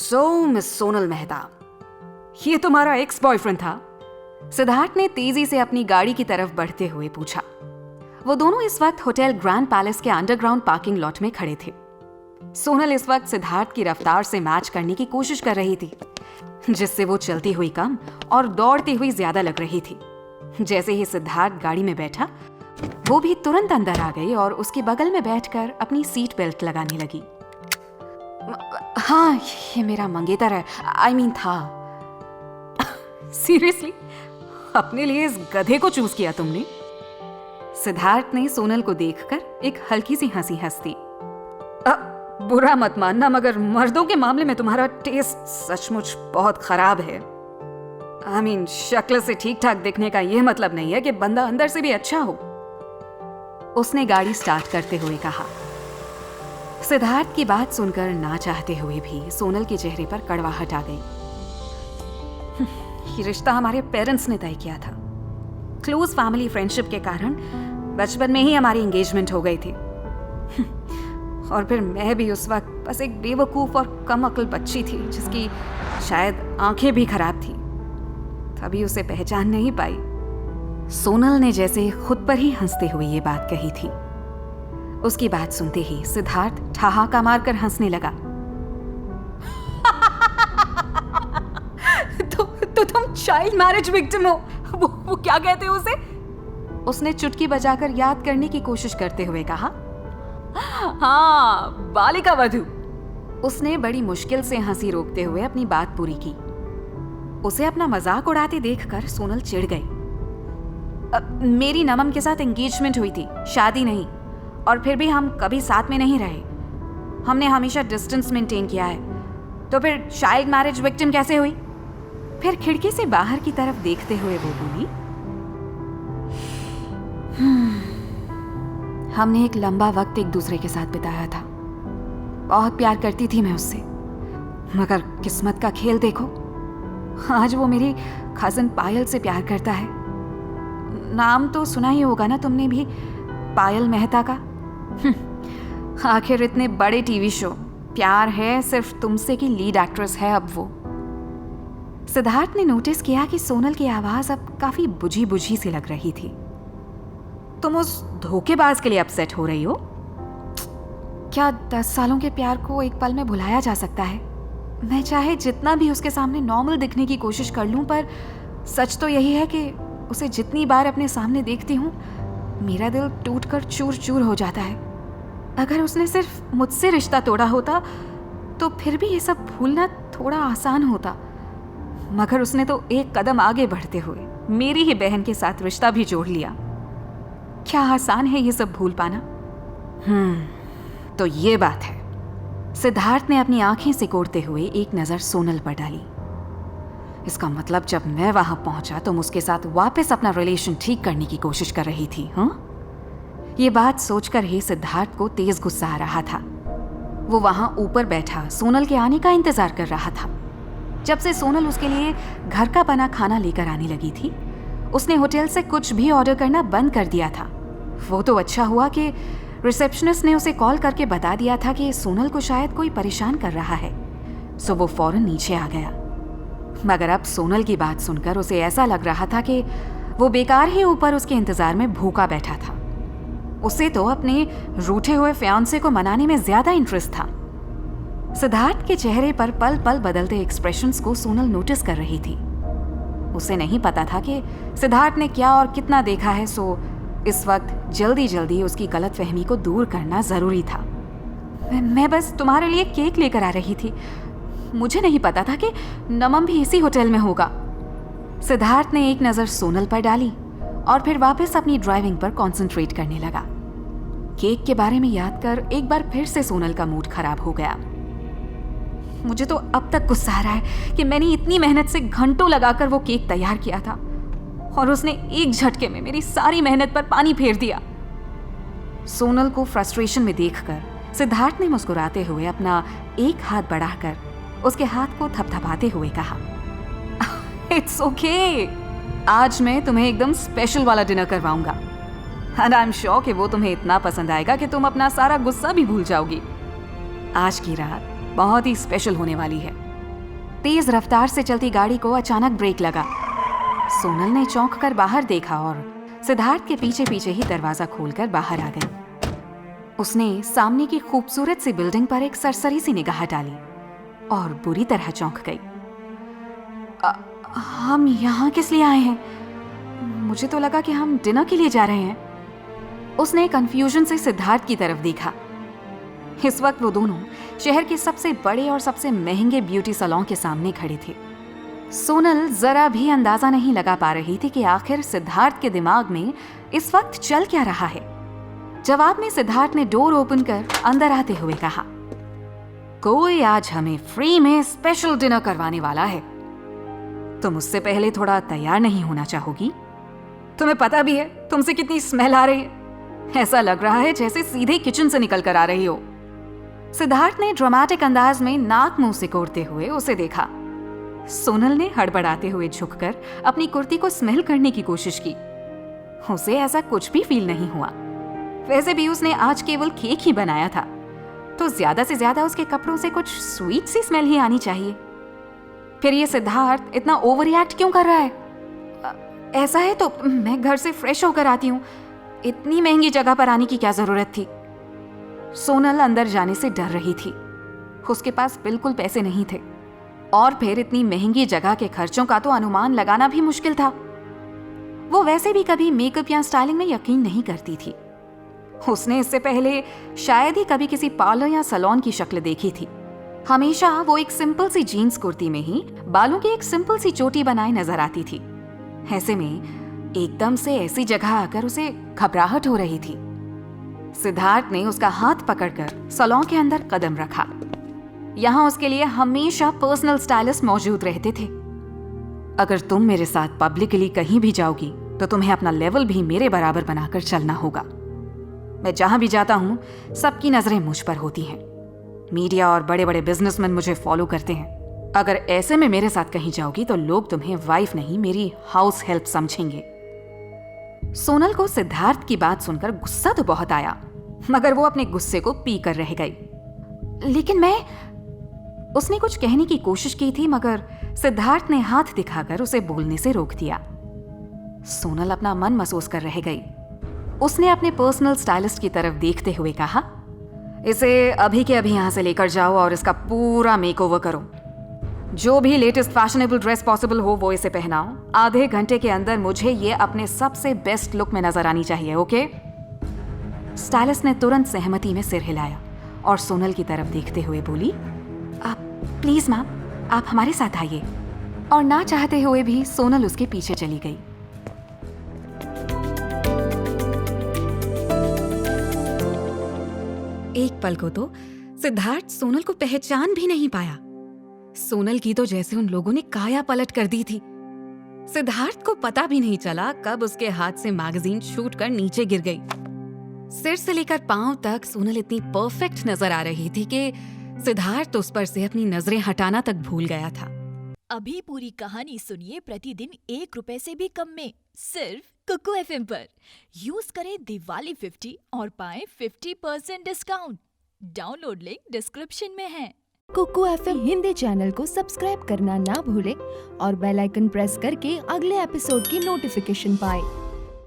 सो miss Sonal Mehta, ये तुम्हारा ex boyfriend था? सिद्धार्थ ने तेजी से अपनी गाड़ी की तरफ बढ़ते हुए पूछा। वो दोनों इस वक्त होटल ग्रैंड पैलेस के अंडरग्राउंड पार्किंग लॉट में खड़े थे। सोनल इस वक्त सिद्धार्थ की रफ्तार से मैच करने की कोशिश कर रही थी, जिससे वो चलती हुई कम और दौड़ती हुई ज्यादा लग रही थी। जैसे ही सिद्धार्थ गाड़ी में बैठा, वो भी तुरंत अंदर आ गई और उसके बगल में बैठकर अपनी सीट बेल्ट लगाने लगी। हाँ, ये मेरा मंगेतर है, आई मीन था। सीरियसली? अपने लिए इस गधे को चूज किया तुमने? सिद्धार्थ ने सोनल को देखकर एक हल्की सी हंसी हंस दी। बुरा मत मानना, मगर मर्दों के मामले में तुम्हारा टेस्ट सचमुच बहुत खराब है। आई मीन, शक्ल से ठीक ठाक दिखने का यह मतलब नहीं है कि बंदा अंदर से भी अच्छा हो। उसने गाड़ी स्टार्ट करते हुए कहा। सिद्धार्थ की बात सुनकर ना चाहते हुए भी सोनल के चेहरे पर कड़वाहट आ गई। ये रिश्ता हमारे पेरेंट्स ने तय किया था। क्लोज फैमिली फ्रेंडशिप के कारण बचपन में ही हमारी एंगेजमेंट हो गई थी। और फिर मैं भी उस वक्त बस एक बेवकूफ और कम अक्ल बच्ची थी, जिसकी शायद आंखें भी खराब थी, तभी उसे पहचान नहीं पाई। सोनल ने जैसे खुद पर ही हंसते हुए ये बात कही थी। उसकी बात सुनते ही सिद्धार्थ ठहाका मारकर हंसने लगा। तो तुम चाइल्ड मैरिज विक्टिम हो? वो क्या कहते हो उसे? उसने चुटकी बजाकर याद करने की कोशिश करते हुए कहा। हाँ, बालिका वधू। उसने बड़ी मुश्किल से हंसी रोकते हुए अपनी बात पूरी की। उसे अपना मजाक उड़ाते देखकर सोनल चिढ़ गई। मेरी नमन के साथ एंगेजमेंट हुई थी, शादी नहीं, और फिर भी हम कभी साथ में नहीं रहे। हमने हमेशा डिस्टेंस मेंटेन किया है। तो फिर चाइल्ड मैरिज विक्टिम कैसे हुई? फिर खिड़की से बाहर की तरफ देखते हुए वो बोली, हमने एक लंबा वक्त एक दूसरे के साथ बिताया था। बहुत प्यार करती थी मैं उससे, मगर किस्मत का खेल देखो, आज वो मेरी कजिन पायल से प्यार करता है। नाम तो सुना ही होगा ना तुमने भी, पायल मेहता का। आखिर इतने बड़े टीवी शो प्यार है सिर्फ तुमसे की लीड एक्ट्रेस है अब वो। सिद्धार्थ ने नोटिस किया कि सोनल की आवाज अब काफी बुझी बुझी सी लग रही थी। तुम उस धोखेबाज के लिए अपसेट हो रही हो? क्या 10 सालों के प्यार को एक पल में भुलाया जा सकता है? मैं चाहे जितना भी उसके सामने नॉर्मल दिखने की कोशिश कर लूं, पर सच तो यही है कि उसे जितनी बार अपने सामने देखती हूं, मेरा दिल टूटकर चूर चूर हो जाता है। अगर उसने सिर्फ मुझसे रिश्ता तोड़ा होता तो फिर भी ये सब भूलना थोड़ा आसान होता, मगर उसने तो एक कदम आगे बढ़ते हुए मेरी ही बहन के साथ रिश्ता भी जोड़ लिया। क्या आसान है ये सब भूल पाना? तो ये बात है। सिद्धार्थ ने अपनी आंखें सिकोड़ते हुए एक नजर सोनल पर डाली। इसका मतलब जब मैं वहां पहुंचा तुम उसके साथ वापस अपना रिलेशन ठीक करने की कोशिश कर रही थी, हाँ? ये बात सोचकर ही सिद्धार्थ को तेज गुस्सा आ रहा था। वो वहां ऊपर बैठा सोनल के आने का इंतजार कर रहा था। जब से सोनल उसके लिए घर का बना खाना लेकर आने लगी थी, उसने होटल से कुछ भी ऑर्डर करना बंद कर दिया था। वो तो अच्छा हुआ कि रिसेप्शनिस्ट ने उसे कॉल करके बता दिया था कि सोनल को शायद कोई परेशान कर रहा है, सो वो फौरन नीचे आ गया। मगर अब सोनल की बात सुनकर उसे ऐसा लग रहा था कि वो बेकार ही ऊपर उसके इंतजार में भूखा बैठा था। उसे तो अपने रूठे हुए फियांसे को मनाने में ज्यादा इंटरेस्ट था। सिद्धार्थ के चेहरे पर पल पल बदलते एक्सप्रेशंस को सोनल नोटिस कर रही थी। उसे नहीं पता था कि सिद्धार्थ ने क्या और कितना देखा है, सो इस वक्त जल्दी जल्दी उसकी गलतफहमी को दूर करना जरूरी था। मैं बस तुम्हारे लिए केक लेकर आ रही थी, मुझे नहीं पता था कि नमन भी इसी होटल में होगा। सिद्धार्थ ने एक नजर सोनल पर डाली और फिर वापस अपनी ड्राइविंग पर कंसंट्रेट करने लगा। केक के बारे में याद कर एक बार फिर से सोनल का मूड खराब हो गया। मुझे तो अब तक गुस्सा आ रहा है कि मैंने इतनी मेहनत से घंटों लगाकर वो केक तैयार किया था और उसने एक झटके में मेरी सारी मेहनत पर पानी फेर दिया। सोनल को फ्रस्ट्रेशन में देखकर सिद्धार्थ ने मुस्कुराते हुए अपना एक हाथ बढ़ाकर उसके हाथ को थपथपाते हुए कहा, इट्स ओके, आज मैं तुम्हें एकदम स्पेशल वाला डिनर करवाऊंगा एंड आई एम श्योर कि वो तुम्हें इतना पसंद आएगा कि तुम अपना सारा गुस्सा भी भूल जाओगी। आज की रात बहुत ही स्पेशल होने वाली है। तेज रफ्तार से चलती गाड़ी को अचानक ब्रेक लगा। सोनल ने चौंक कर बाहर देखा और सिद्धार्थ के पीछे पीछे ही दरवाजा खोलकर बाहर आ गई। उसने सामने की खूबसूरत सी बिल्डिंग पर एक सरसरी सी निगाह डाली और बुरी तरह चौंक गई। हम यहाँ किस लिए आए हैं? मुझे तो लगा कि हम डिनर के लिए जा रहे हैं। उसने कंफ्यूजन से सिद्धार्थ की तरफ देखा। इस वक्त वो दोनों शहर के सबसे बड़े और सबसे महंगे ब्यूटी सैलून के सामने खड़े थे। सोनल जरा भी अंदाजा नहीं लगा पा रही थी कि आखिर सिद्धार्थ के दिमाग में इस वक्त चल क्या रहा है। जवाब में सिद्धार्थ ने डोर ओपन कर अंदर आते हुए कहा, कोई आज हमें फ्री में स्पेशल डिनर करवाने वाला है। तुम उससे पहले थोड़ा तैयार नहीं होना चाहोगी? तुम्हें पता भी है तुमसे कितनी स्मेल आ रही है। ऐसा लग रहा है जैसे सीधे किचन से निकल कर आ रही हो। सिद्धार्थ ने ड्रामेटिक अंदाज में नाक मुंह सिकोड़ते हुए उसे देखा। सोनल ने हड़बड़ाते हुए झुककर अपनी कुर्ती को स्मेल करने की कोशिश की। उसे ऐसा कुछ भी फील नहीं हुआ। वैसे भी उसने आज केवल केक ही बनाया था, तो ज्यादा से ज्यादा उसके कपड़ों से कुछ स्वीट सी स्मेल ही आनी चाहिए। फिर ये सिद्धार्थ इतना ओवर रिएक्ट क्यों कर रहा है? ऐसा है तो मैं घर से फ्रेश होकर आती हूँ। इतनी महंगी जगह पर आने की क्या जरूरत थी? सोनल अंदर जाने से डर रही थी। उसके पास बिल्कुल पैसे नहीं थे और फिर इतनी महंगी जगह के खर्चों का तो अनुमान लगाना भी मुश्किल था। वो वैसे भी कभी मेकअप या स्टाइलिंग में यकीन नहीं करती थी। उसने इससे पहले शायद ही कभी किसी पार्लर या सैलून की शक्ल देखी थी। हमेशा वो एक सिंपल सी जीन्स कुर्ती में ही बालों की एक सिंपल सी चोटी बनाए नजर आती थी। ऐसे में एकदम से ऐसी जगह आकर उसे घबराहट हो रही थी। सिद्धार्थ ने उसका हाथ पकड़कर सैलून के अंदर कदम रखा। यहाँ उसके लिए हमेशा पर्सनल स्टाइलिस्ट मौजूद रहते थे। अगर तुम मेरे साथ पब्लिकली कहीं भी जाओगी तो तुम्हें अपना लेवल भी मेरे बराबर बनाकर चलना होगा। मैं जहां भी जाता हूं सबकी नजरें मुझ पर होती हैं। मीडिया और बड़े बड़े बिजनेसमैन मुझे फॉलो करते हैं। अगर ऐसे में मेरे साथ कहीं जाओगी तो लोग तुम्हें वाइफ नहीं मेरी हाउस हेल्प समझेंगे। सोनल को सिद्धार्थ की बात सुनकर गुस्सा तो बहुत आया, मगर वो अपने गुस्से को पी कर रह गई। लेकिन उसने कुछ कहने की कोशिश की थी, मगर सिद्धार्थ ने हाथ दिखाकर उसे बोलने से रोक दिया। सोनल अपना मन महसूस कर रह गई। उसने अपने पर्सनल स्टाइलिस्ट की तरफ देखते हुए कहा, इसे अभी के अभी यहां से लेकर जाओ और इसका पूरा मेकओवर करो। जो भी लेटेस्ट फैशनेबल ड्रेस पॉसिबल हो वो इसे पहनाओ। आधे घंटे के अंदर मुझे ये अपने सबसे बेस्ट लुक में नजर आनी चाहिए, ओके? स्टाइलिस्ट ने तुरंत सहमति में सिर हिलाया और सोनल की तरफ देखते हुए बोली, आप प्लीज मैम, आप हमारे साथ आइए। और ना चाहते हुए भी सोनल उसके पीछे चली गई। एक पल को तो सिद्धार्थ सोनल को पहचान भी नहीं पाया। सोनल की तो जैसे उन लोगों ने काया पलट कर दी थी। सिद्धार्थ को पता भी नहीं चला कब उसके हाथ से मैगजीन छूट कर नीचे गिर गई। सिर से लेकर पांव तक सोनल इतनी परफेक्ट नजर आ रही थी कि सिद्धार्थ उस पर से अपनी नजरें हटाना तक भूल गया था। अभी पूरी कहानी सुनिए प्रतिदिन ₹1 से भी कम में सिर्फ कुकू FM पर। यूज करें दिवाली 50 और पाएं 50% डिस्काउंट। डाउनलोड लिंक डिस्क्रिप्शन में है। कुकू FM हिंदी चैनल को सब्सक्राइब करना ना भूलें और बेल आइकन प्रेस करके अगले एपिसोड की नोटिफिकेशन पाएं।